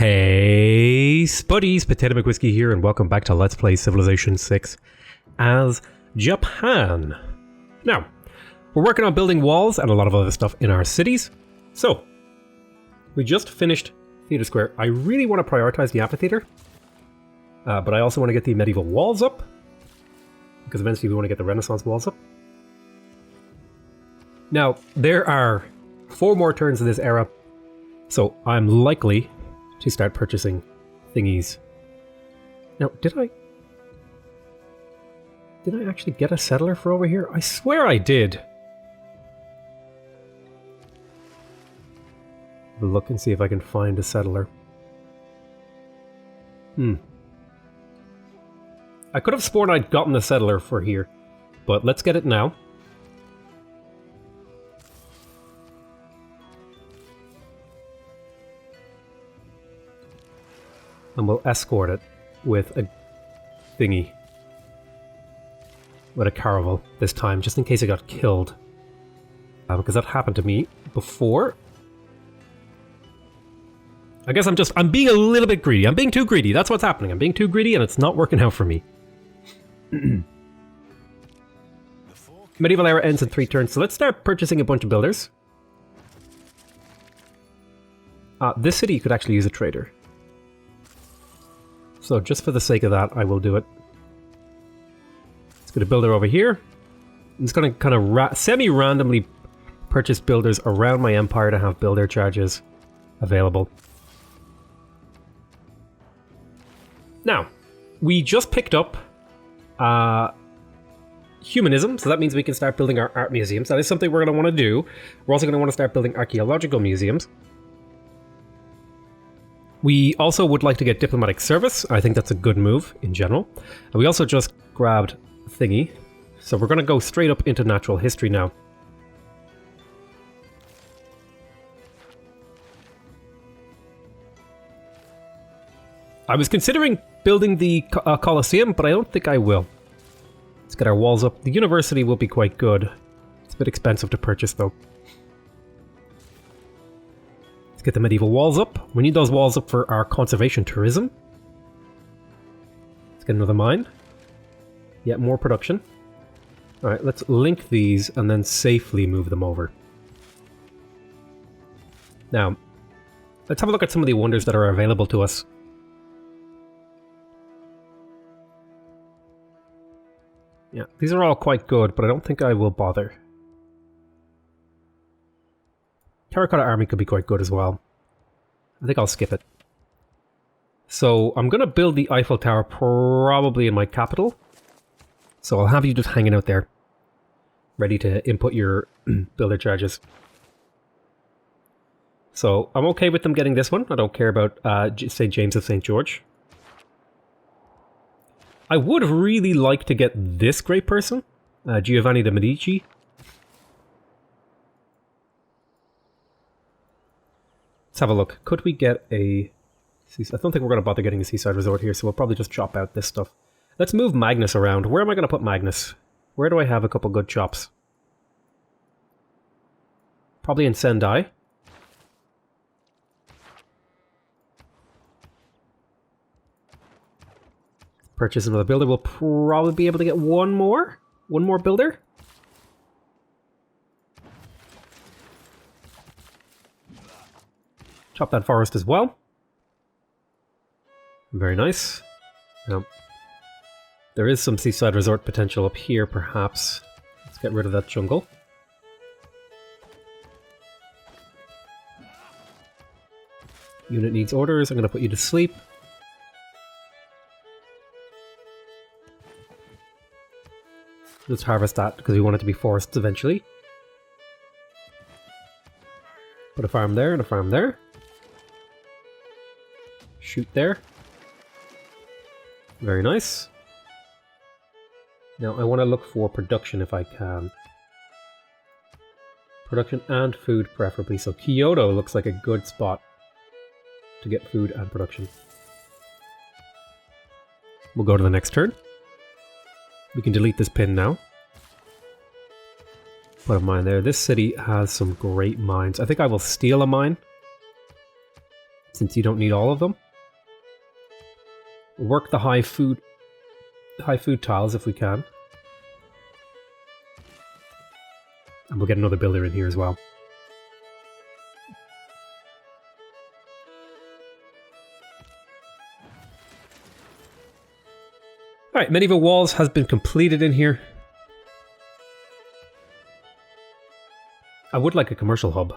Hey, Spuddies, PotatoMcWhiskey here, and welcome back to Let's Play Civilization 6 as Japan. Now, we're working on building walls and a lot of other stuff in our cities. So, we just finished Theatre Square. I really want to prioritize the amphitheater, but I also want to get the medieval walls up, because eventually we want to get the Renaissance walls up. Now, there are 4 more turns in this era, so I'm likely to start purchasing thingies. Now, did I actually get a settler for over here? I swear I did. Look and see if I can find a settler. I could have sworn I'd gotten a settler for here, but let's get it now. And we'll escort it with a thingy. With a caravel this time, just in case it got killed. Because that happened to me before. I guess I'm being a little bit greedy. I'm being too greedy. That's what's happening. I'm being too greedy and it's not working out for me. Medieval era ends in 3 turns, so let's start purchasing a bunch of builders. This city could actually use a trader. So just for the sake of that, I will do it. Let's get a builder over here. I'm just going to kind of semi-randomly purchase builders around my empire to have builder charges available. Now, we just picked up humanism, so that means we can start building our art museums. That is something we're going to want to do. We're also going to want to start building archaeological museums. We also would like to get diplomatic service. I think that's a good move in general. And we also just grabbed thingy. So we're going to go straight up into natural history now. I was considering building the Colosseum, but I don't think I will. Let's get our walls up. The university will be quite good. It's a bit expensive to purchase though. Get the medieval walls up. We need those walls up for our conservation tourism. Let's get another mine. Yet more production. Alright, let's link these and then safely move them over. Now, let's have a look at some of the wonders that are available to us. Yeah, these are all quite good, but I don't think I will bother. Terracotta Army could be quite good as well. I think I'll skip it. So I'm going to build the Eiffel Tower probably in my capital. So I'll have you just hanging out there, ready to input your builder charges. So I'm okay with them getting this one. I don't care about St. James of St. George. I would really like to get this great person, Giovanni de Medici. Let's have a look. Could we get a... I don't think we're going to bother getting a seaside resort here, so we'll probably just chop out this stuff. Let's move Magnus around. Where am I going to put Magnus? Where do I have a couple good chops? Probably in Sendai. Purchase another builder. We'll probably be able to get one more builder. Chop that forest as well. Very nice. Now, there is some seaside resort potential up here, perhaps. Let's get rid of that jungle. Unit needs orders. I'm going to put you to sleep. Let's harvest that because we want it to be forests eventually. Put a farm there and a farm there. Shoot there. Very nice. Now I want to look for production if I can. Production and food preferably. So Kyoto looks like a good spot to get food and production. We'll go to the next turn. We can delete this pin now. Put a mine there. This city has some great mines. I think I will steal a mine. since you don't need all of them. Work the high food tiles if we can. And we'll get another builder in here as well. Alright, medieval walls has been completed in here. I would like a commercial hub.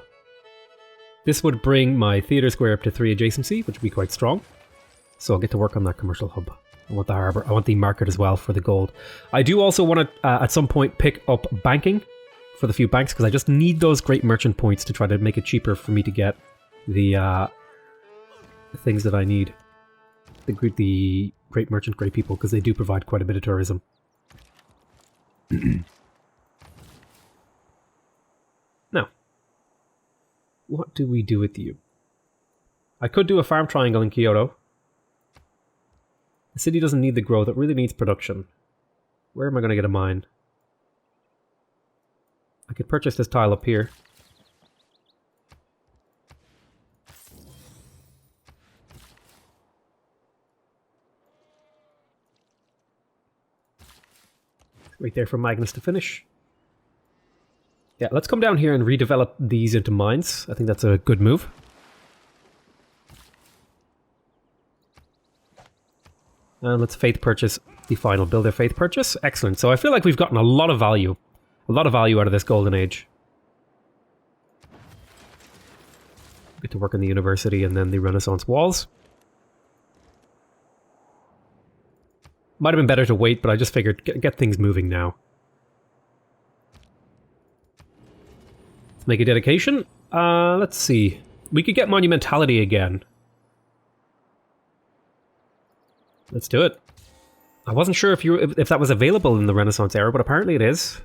This would bring my theatre square up to 3 adjacency, which would be quite strong. So I'll get to work on that commercial hub. I want the harbour. I want the market as well for the gold. I do also want to, at some point, pick up banking for the few banks, because I just need those great merchant points to try to make it cheaper for me to get the things that I need. The great merchant, great people, because they do provide quite a bit of tourism. Now, what do we do with you? I could do a farm triangle in Kyoto. The city doesn't need the growth, it really needs production. Where am I going to get a mine? I could purchase this tile up here. Wait there for Magnus to finish. Yeah, let's come down here and redevelop these into mines. I think that's a good move. And let's faith purchase the final builder faith purchase. Excellent. So I feel like we've gotten a lot of value. A lot of value out of this golden age. Get to work in the university and then the Renaissance walls. Might have been better to wait, but I just figured get things moving now. Let's make a dedication. Let's see. We could get monumentality again. Let's do it. I wasn't sure if that was available in the Renaissance era, but apparently it is.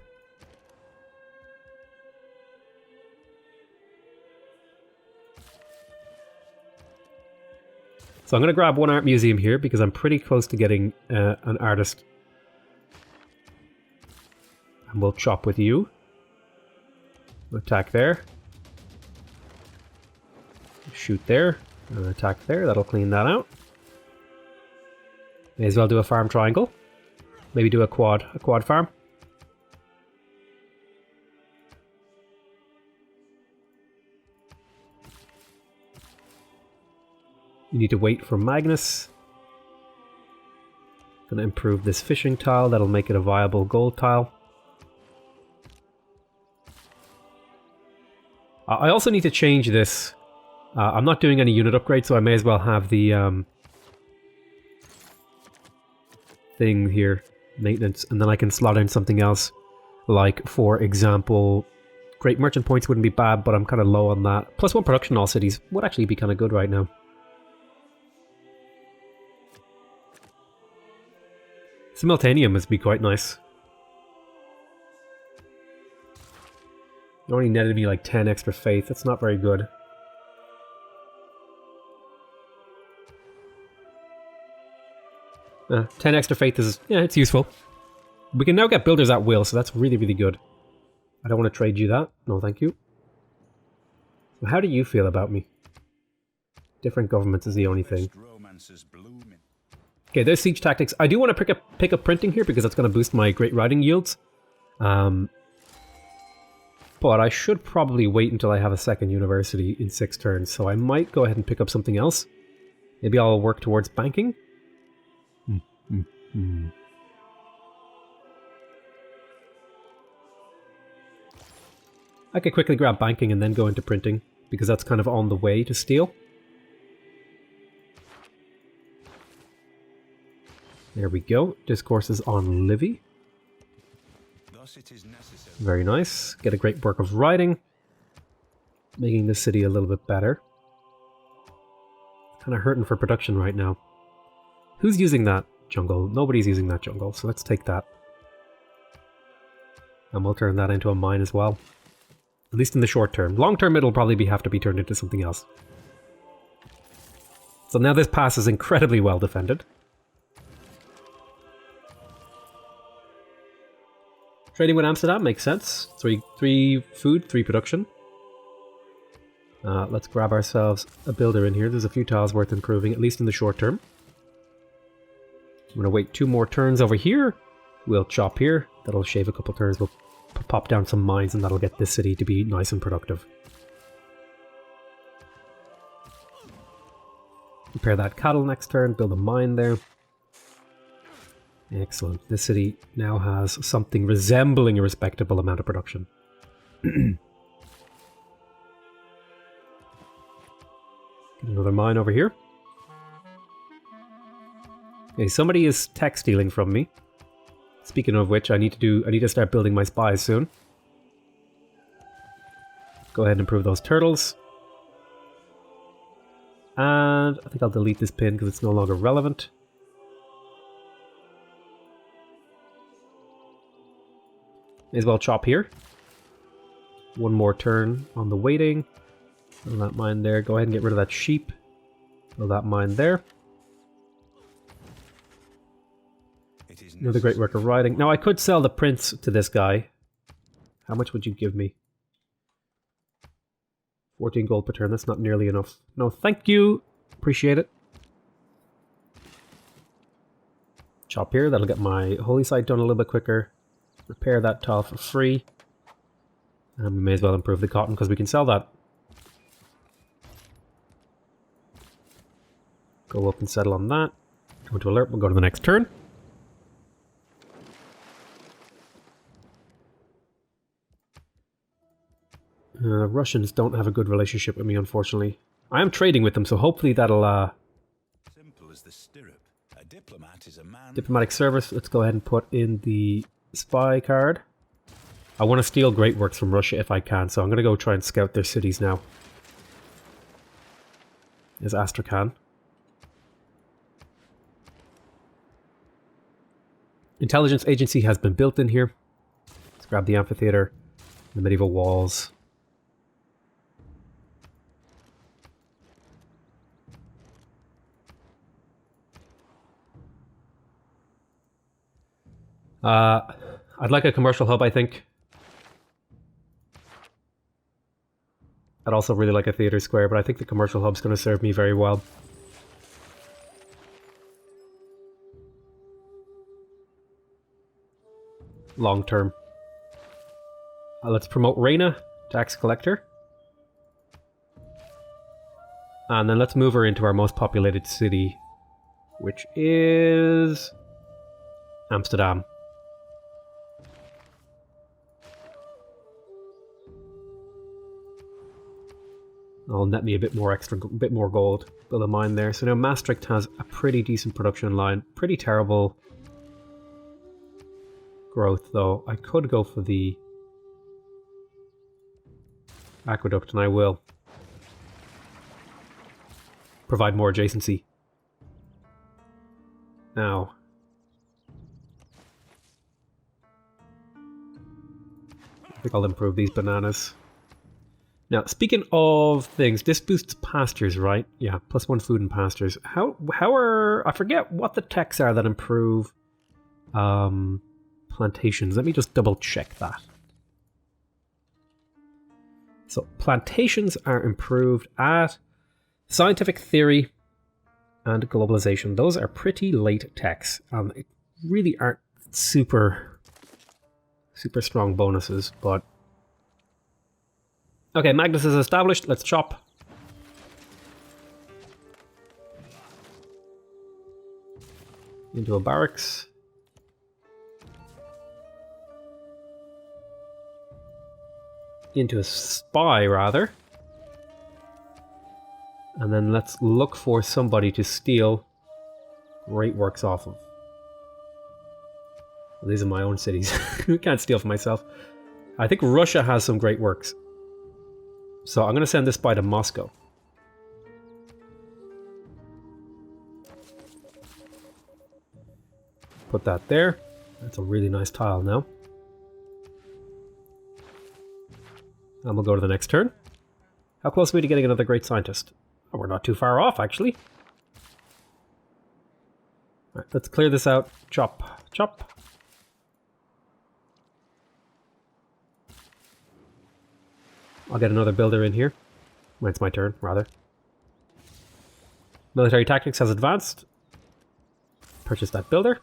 So I'm going to grab one art museum here because I'm pretty close to getting an artist. And we'll chop with you. Attack there. Shoot there. And attack there. That'll clean that out. May as well do a farm triangle. Maybe do a quad farm. You need to wait for Magnus. Gonna improve this fishing tile, that'll make it a viable gold tile. I also need to change this. I'm not doing any unit upgrades, so I may as well have the thing here, maintenance, and then I can slot in something else. Like, for example, great merchant points wouldn't be bad, but I'm kind of low on that. Plus 1 production in all cities would actually be kind of good right now. Simultaneum must be quite nice. It only netted me like 10 extra faith. That's not very good. 10 extra faith is, yeah, it's useful. We can now get builders at will, so that's really, really good. I don't want to trade you that. No, thank you. So how do you feel about me? Different governments is the only thing. Okay, there's siege tactics. I do want to pick up printing here because that's going to boost my great writing yields. But I should probably wait until I have a second university in 6 turns, so I might go ahead and pick up something else. Maybe I'll work towards banking. I could quickly grab banking and then go into printing, because that's kind of on the way to steel. There we go. Discourses on Livy. Very nice. Get a great work of writing. Making the city a little bit better. Kind of hurting for production right now. Who's using that jungle? Nobody's using that jungle, so let's take that. And we'll turn that into a mine as well. At least in the short term. Long term it'll probably have to be turned into something else. So now this pass is incredibly well defended. Trading with Amsterdam makes sense. 3 food, 3 production. Let's grab ourselves a builder in here. There's a few tiles worth improving, at least in the short term. I'm going to wait 2 more turns over here. We'll chop here. That'll shave a couple turns. We'll pop down some mines and that'll get this city to be nice and productive. Repair that cattle next turn. Build a mine there. Excellent. This city now has something resembling a respectable amount of production. Get another mine over here. Okay, somebody is tech stealing from me. Speaking of which, I need to start building my spies soon. Go ahead and improve those turtles. And I think I'll delete this pin because it's no longer relevant. May as well chop here. 1 more turn on the waiting. Build that mine there. Go ahead and get rid of that sheep. Build that mine there. Another great work of riding. Now I could sell the prince to this guy. How much would you give me? 14 gold per turn. That's not nearly enough. No, thank you. Appreciate it. Chop here. That'll get my holy site done a little bit quicker. Repair that tile for free. And we may as well improve the cotton because we can sell that. Go up and settle on that. Go to alert. We'll go to the next turn. Russians don't have a good relationship with me, unfortunately. I am trading with them, so hopefully that'll... Simple as the stirrup. A diplomat is a man... Diplomatic service. Let's go ahead and put in the spy card. I want to steal great works from Russia if I can, so I'm going to go try and scout their cities now. There's Astrakhan. Intelligence agency has been built in here. Let's grab the amphitheater, the medieval walls. I'd like a commercial hub, I think. I'd also really like a theater square, but I think the commercial hub's going to serve me very well. Long term. Let's promote Reina, tax collector. And then let's move her into our most populated city, which is Amsterdam. I'll net me a bit more gold. Build a mine there. So now Maastricht has a pretty decent production line. Pretty terrible growth, though. I could go for the aqueduct, and I will. Provide more adjacency. Now. I think I'll improve these bananas. Now, speaking of things, this boosts pastures, right? Yeah, +1 food and pastures. How are... I forget what the techs are that improve plantations. Let me just double check that. So, plantations are improved at scientific theory and globalization. Those are pretty late techs. They really aren't super strong bonuses, but... Okay, Magnus is established. Let's chop. Into a barracks. Into a spy, rather. And then let's look for somebody to steal great works off of. Well, these are my own cities. I can't steal for myself. I think Russia has some great works. So I'm going to send this spy to Moscow. Put that there. That's a really nice tile now. And we'll go to the next turn. How close are we to getting another great scientist? Oh, we're not too far off, actually. Alright, let's clear this out. Chop. Chop. I'll get another builder in here. When it's my turn, rather. Military tactics has advanced. Purchase that builder.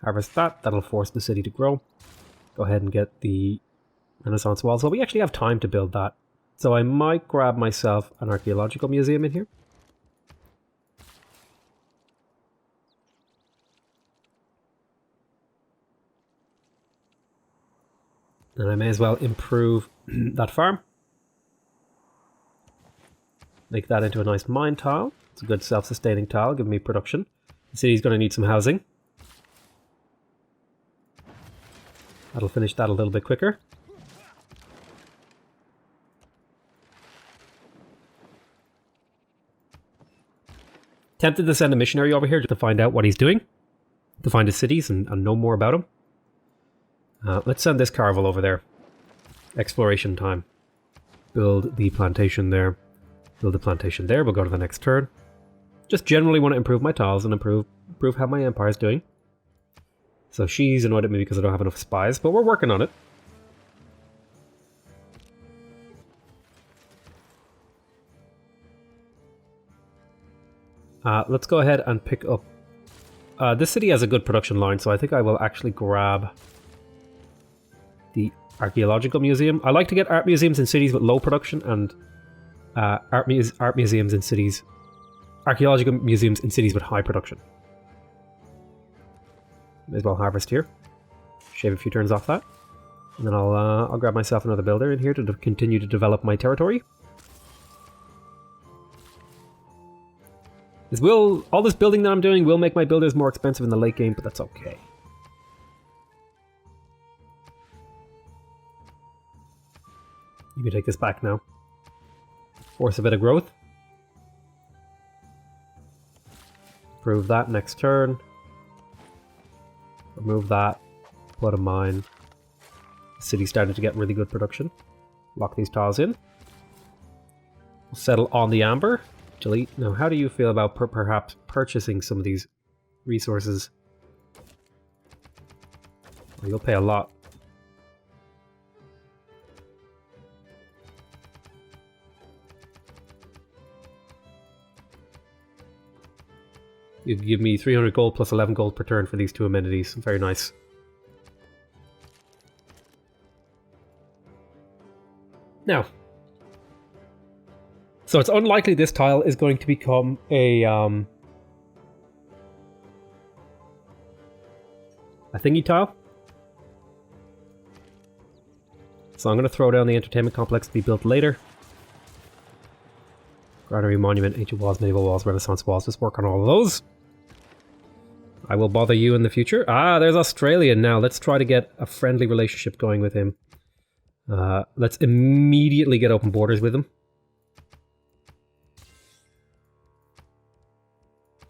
Harvest that. That'll force the city to grow. Go ahead and get the Renaissance walls. Well, we actually have time to build that. So I might grab myself an archaeological museum in here. And I may as well improve that farm. Make that into a nice mine tile. It's a good self-sustaining tile, giving me production. The city's going to need some housing. That'll finish that a little bit quicker. Tempted to send a missionary over here just to find out what he's doing. To find his cities and know more about him. Let's send this Carvel over there. Exploration time. Build the plantation there. Build the plantation there. We'll go to the next turn. Just generally want to improve my tiles and improve how my empire's doing. So she's annoyed at me because I don't have enough spies, but we're working on it. Let's go ahead and pick up... this city has a good production line, so I think I will actually grab the archaeological museum. I like to get art museums in cities with low production and art museums in cities... archaeological museums in cities with high production. May as well harvest here. Shave a few turns off that. And then I'll grab myself another builder in here to continue to develop my territory. All this building that I'm doing will make my builders more expensive in the late game, but that's okay. You can take this back now. Force a bit of growth. Improve that next turn. Remove that. Put a mine. The city's starting to get really good production. Lock these tiles in. We'll settle on the amber. Delete. Now, how do you feel about perhaps purchasing some of these resources? Well, you'll pay a lot. You'd give me 300 gold plus 11 gold per turn for these two amenities. Very nice. Now, so it's unlikely this tile is going to become a thingy tile. So I'm going to throw down the entertainment complex to be built later. Granary monument, ancient walls, medieval walls, Renaissance walls. Just work on all of those. I will bother you in the future. Ah, there's Australia now. Let's try to get a friendly relationship going with him. Let's immediately get open borders with him.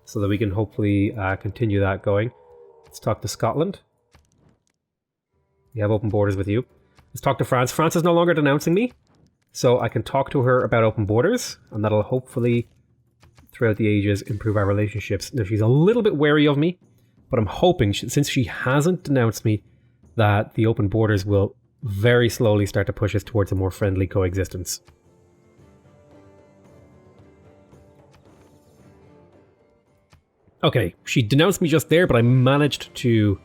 So that we can hopefully continue that going. Let's talk to Scotland. We have open borders with you. Let's talk to France. France is no longer denouncing me. So I can talk to her about open borders. And that'll hopefully, throughout the ages, improve our relationships. Now, she's a little bit wary of me. But I'm hoping, since she hasn't denounced me, that the open borders will very slowly start to push us towards a more friendly coexistence. Okay, she denounced me just there, but I managed to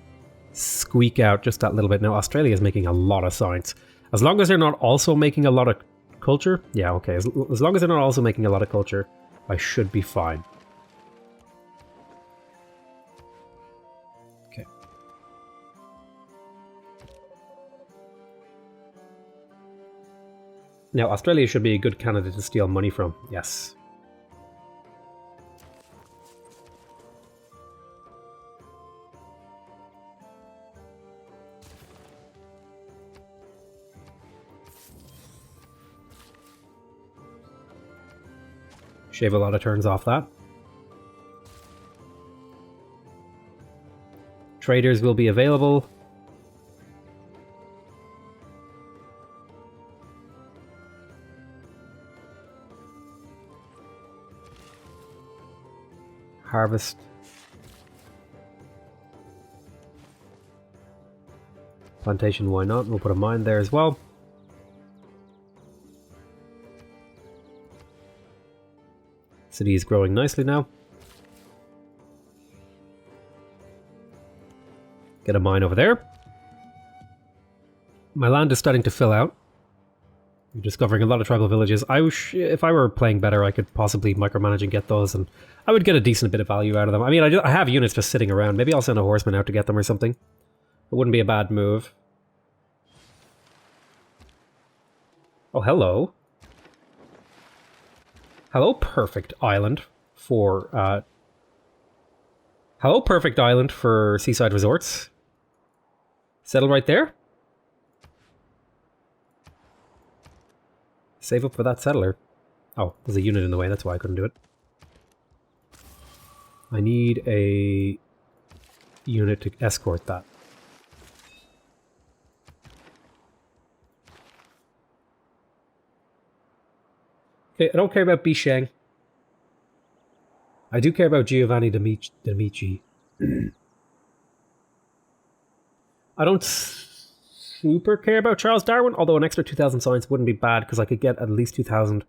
squeak out just that little bit. Now, Australia is making a lot of science. As long as they're not also making a lot of culture, yeah, okay. As long as they're not also making a lot of culture, I should be fine. Okay. Now, Australia should be a good candidate to steal money from. Yes. Shave a lot of turns off that. Traders will be available. Harvest. Plantation, why not? We'll put a mine there as well. City is growing nicely now. Get a mine over there. My land is starting to fill out. We're discovering a lot of tribal villages. If I were playing better, I could possibly micromanage and get those, and I would get a decent bit of value out of them. I mean, I have units just sitting around. Maybe I'll send a horseman out to get them or something. It wouldn't be a bad move. Oh, hello. Hello, perfect island for hello, perfect island for seaside resorts. Settle right there. Save up for that settler. Oh, there's a unit in the way, that's why I couldn't do it. I need a unit to escort that. Okay, I don't care about Bisheng. I do care about Giovanni d'Amici. I don't super care about Charles Darwin, although an extra 2,000 science wouldn't be bad because I could get at least 2,000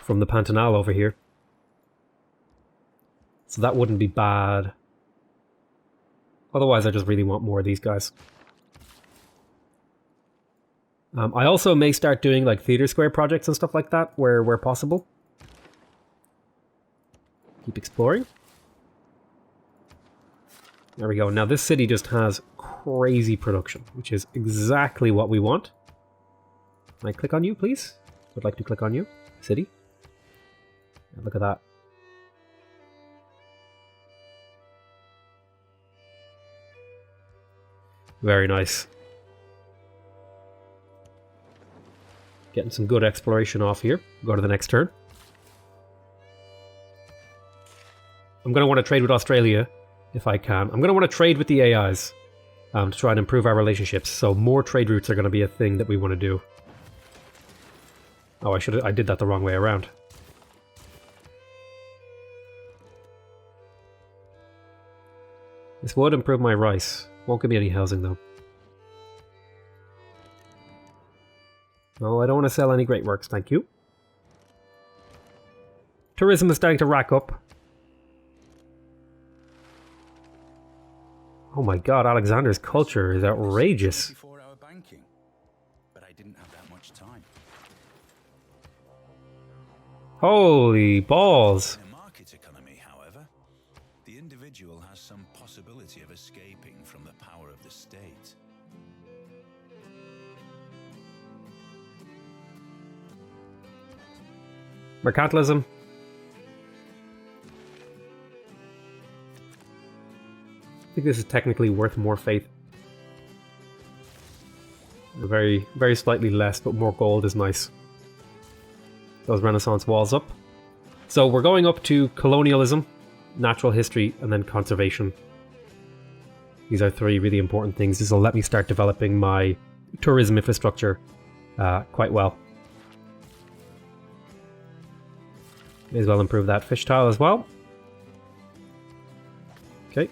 from the Pantanal over here. So that wouldn't be bad. Otherwise, I just really want more of these guys. I also may start doing like theater square projects and stuff like that where possible. Keep exploring. There we go. Now this city just has crazy production, which is exactly what we want. Can I click on you, please? Would like to click on you. City. Yeah, look at that. Very nice. Getting some good exploration off here. Go to the next turn. I'm going to want to trade with Australia if I can. I'm going to want to trade with the AIs to try and improve our relationships. So more trade routes are going to be a thing that we want to do. Oh, I did that the wrong way around. This would improve my rice. Won't give me any housing though. No, I don't want to sell any great works, thank you. Tourism is starting to rack up. Oh my god, Alexander's culture is outrageous. 24-hour banking, but I didn't have that much time. Holy balls. In a market economy, however, the individual has some possibility of escaping from the power of the state. Mercantilism. I think this is technically worth more faith. Very, very slightly less, but more gold is nice. Those Renaissance walls up. So we're going up to colonialism, natural history, and then conservation. These are three really important things. This will let me start developing my tourism infrastructure quite well. May as well improve that fish tile as well. Okay.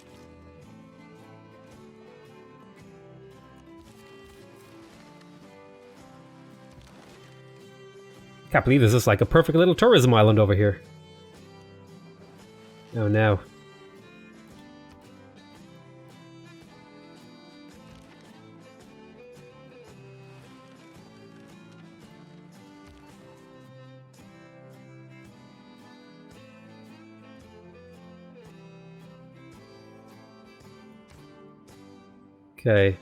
Can't believe this is like a perfect little tourism island over here. Oh no. Okay.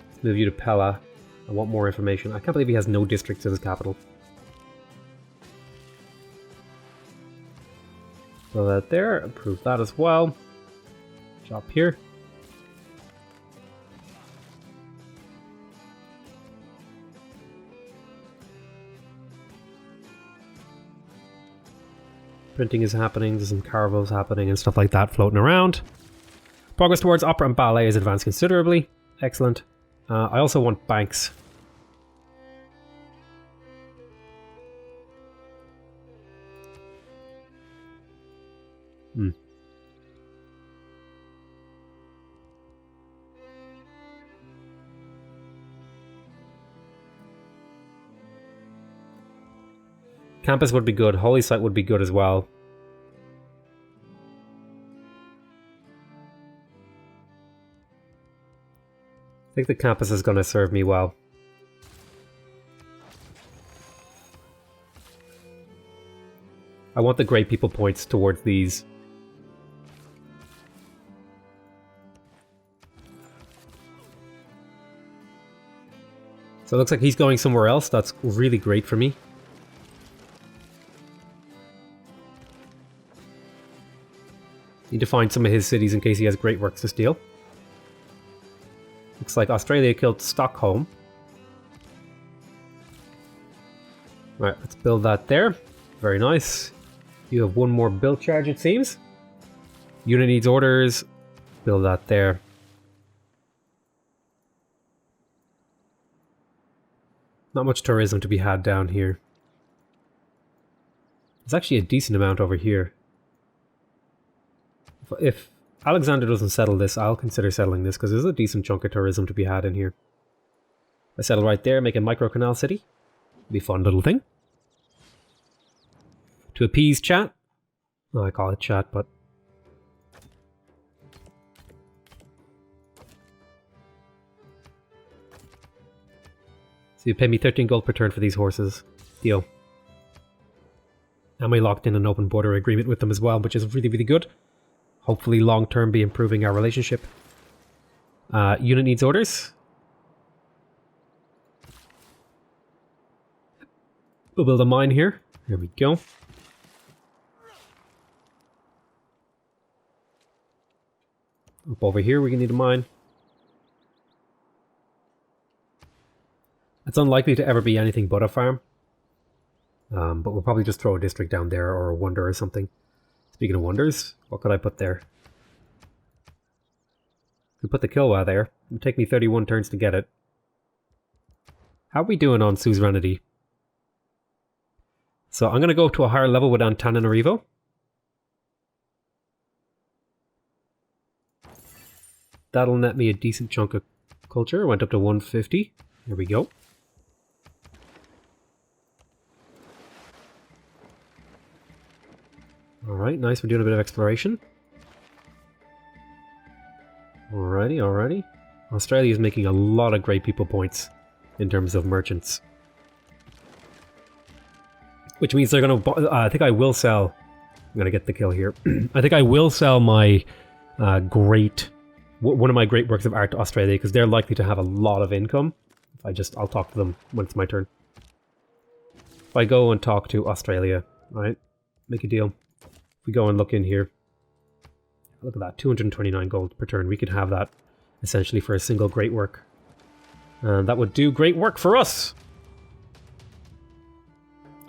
Let's move you to Pella. I want more information. I can't believe he has no districts in his capital. So that there, improve that as well. Shop here. Printing is happening, there's some carvos happening and stuff like that floating around. Progress towards opera and ballet is advanced considerably. Excellent. I also want banks. Campus would be good. Holy Site would be good as well. I think the campus is going to serve me well. I want the great people points towards these. So it looks like he's going somewhere else. That's really great for me. Need to find some of his cities in case he has great works to steal. Looks like Australia killed Stockholm. Right, let's build that there. Very nice. You have one more build charge, it seems. Unit needs orders. Build that there. Not much tourism to be had down here. There's actually a decent amount over here. If Alexander doesn't settle this, I'll consider settling this, because there's a decent chunk of tourism to be had in here. I settle right there, make a micro-canal city. Be a fun little thing. To appease chat. Oh, I call it chat, but... So you pay me 13 gold per turn for these horses. Deal. And we locked in an open border agreement with them as well, which is really, really good. Hopefully long term be improving our relationship. Unit needs orders. We'll build a mine here. Here we go. Up over here we can need a mine. It's unlikely to ever be anything but a farm. But we'll probably just throw a district down there or a wonder or something. Speaking of wonders, what could I put there? Could put the Kilwa there. It would take me 31 turns to get it. How are we doing on suzerainty? So I'm going to go to a higher level with Antananarivo. That'll net me a decent chunk of culture. Went up to 150. There we go. Alright, nice. We're doing a bit of exploration. Alrighty, alrighty. Australia's making a lot of great people points in terms of merchants. Which means they're going to... I think I will sell... I'm going to get the kill here. I think I will sell my great... one of my great works of art to Australia, because they're likely to have a lot of income. I'll talk to them when it's my turn. If I go and talk to Australia, right? Make a deal. If we go and look in here, look at that, 229 gold per turn. We could have that essentially for a single great work. And that would do great work for us.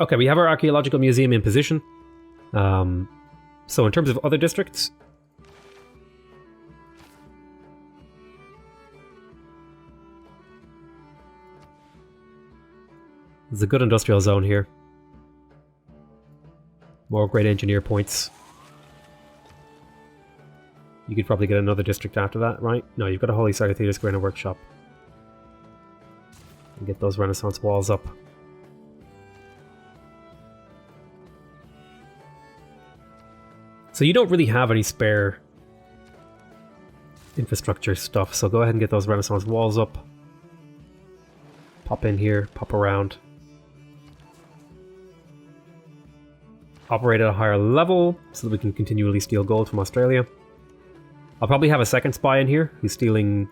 Okay, we have our archaeological museum in position. So in terms of other districts, there's a good industrial zone here. More great engineer points. You could probably get another district after that, right? No, you've got a Holy Site Theatre Square and a workshop. And get those Renaissance walls up. So you don't really have any spare infrastructure stuff, so go ahead and get those Renaissance walls up. Pop in here, pop around. Operate at a higher level so that we can continually steal gold from Australia. I'll probably have a second spy in here who's stealing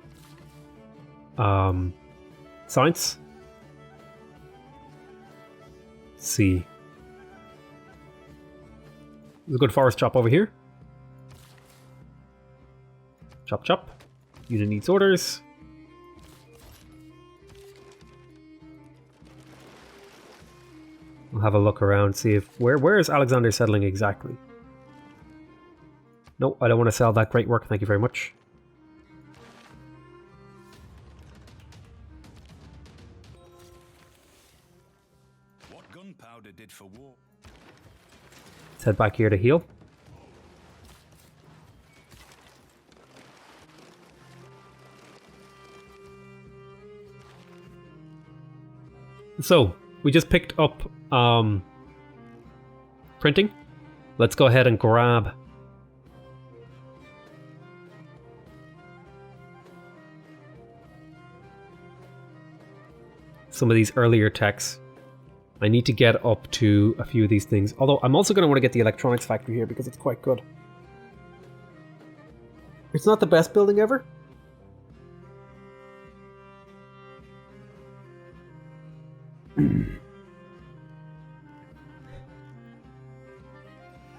science. Let's see. There's a good forest chop over here. Chop chop. Unit needs orders. We'll have a look around, see if... Where is Alexander settling exactly? No, I don't want to sell that great work, thank you very much. What gunpowder did for war? Let's head back here to heal. So, we just picked up printing. Let's go ahead and grab some of these earlier techs. I need to get up to a few of these things. Although I'm also going to want to get the electronics factory here because it's quite good. It's not the best building ever.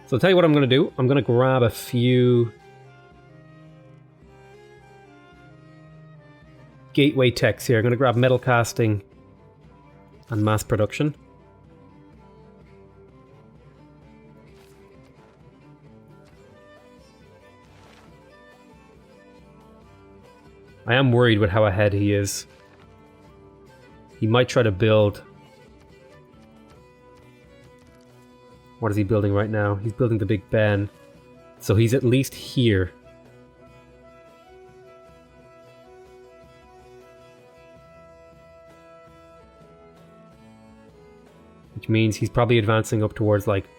So I'll tell you what I'm going to do. I'm going to grab a few gateway techs here. I'm going to grab metal casting and mass production. I am worried with how ahead he is. He might try to build... What is he building right now? He's building the Big Ben. So he's at least here. Which means he's probably advancing up towards like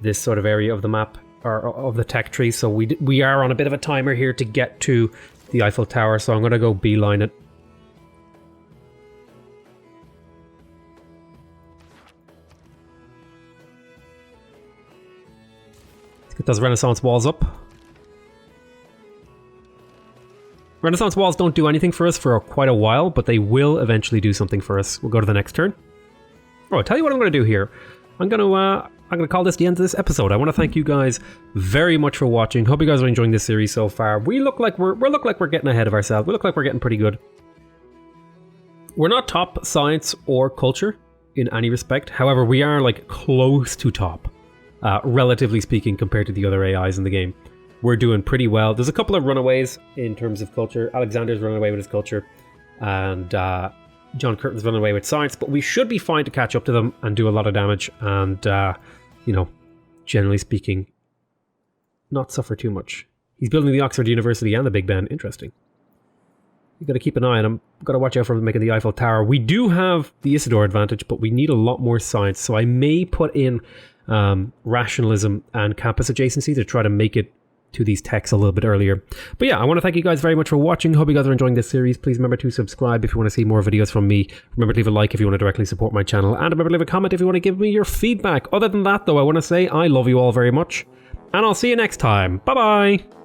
this sort of area of the map, or of the tech tree. So we are on a bit of a timer here to get to the Eiffel Tower. So I'm going to go beeline it. Let's get those Renaissance walls up. Renaissance walls don't do anything for us for quite a while, but they will eventually do something for us. We'll go to the next turn. Oh, I'll tell you what I'm going to do here. I'm going to call this the end of this episode. I want to thank you guys very much for watching. Hope you guys are enjoying this series so far. We look like we're getting ahead of ourselves. We look like we're getting pretty good. We're not top science or culture in any respect. However, we are like close to top, relatively speaking, compared to the other AIs in the game. We're doing pretty well. There's a couple of runaways in terms of culture. Alexander's running away with his culture, and John Curtin's running away with science, but we should be fine to catch up to them and do a lot of damage and, you know, generally speaking, not suffer too much. He's building the Oxford University and the Big Ben. Interesting. You've got to keep an eye on him. Got to watch out for him making the Eiffel Tower. We do have the Isidore advantage, but we need a lot more science, so I may put in rationalism and campus adjacency to try to make it to these techs a little bit earlier. But yeah, I want to thank you guys very much for watching. Hope you guys are enjoying this series. Please remember to subscribe if you want to see more videos from me. Remember to leave a like if you want to directly support my channel. And remember to leave a comment if you want to give me your feedback. Other than that, though, I want to say I love you all very much. And I'll see you next time. Bye-bye!